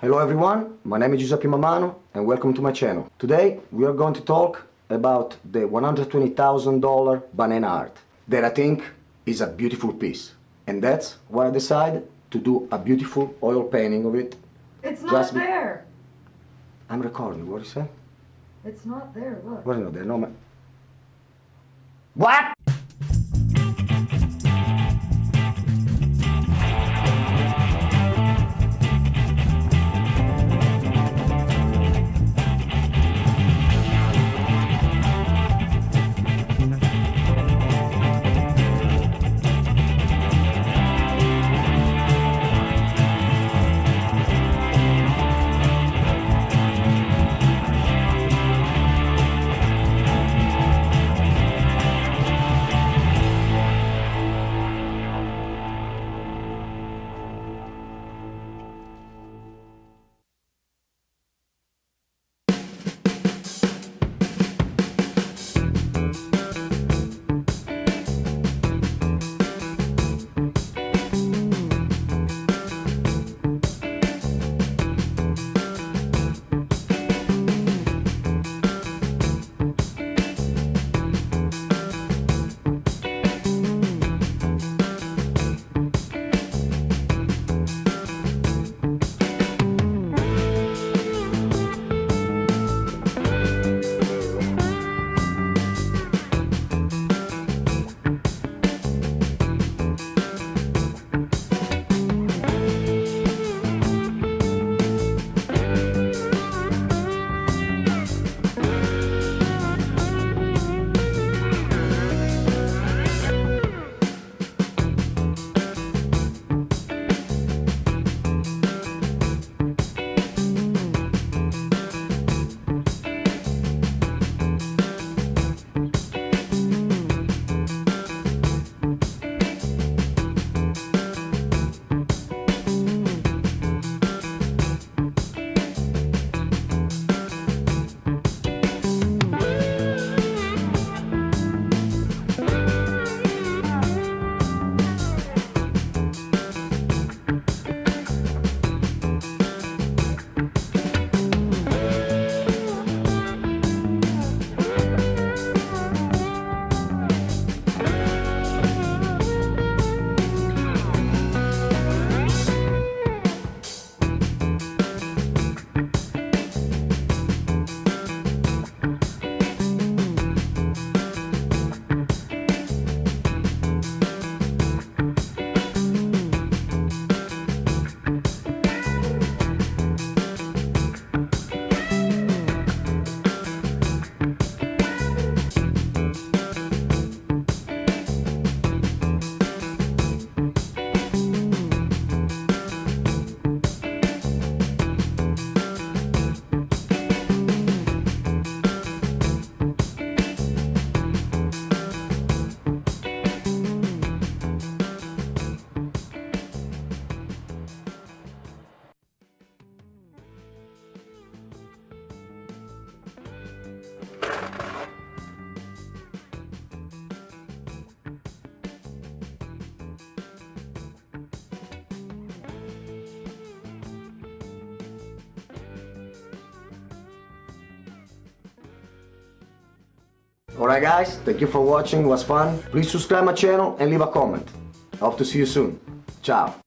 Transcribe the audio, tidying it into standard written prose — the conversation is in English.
Hello everyone, my name is g.mammanoart and welcome to my channel. Today we are going to talk about the $120,000 banana art that I think is a beautiful piece. And that's why I decided to do a beautiful oil painting of it. It's not there. I'm recording, what do you say? It's not there, look. What is not there? No, man. What? Alright guys, thank you for watching, it was fun. Please subscribe my channel and leave a comment. I hope to see you soon. Ciao.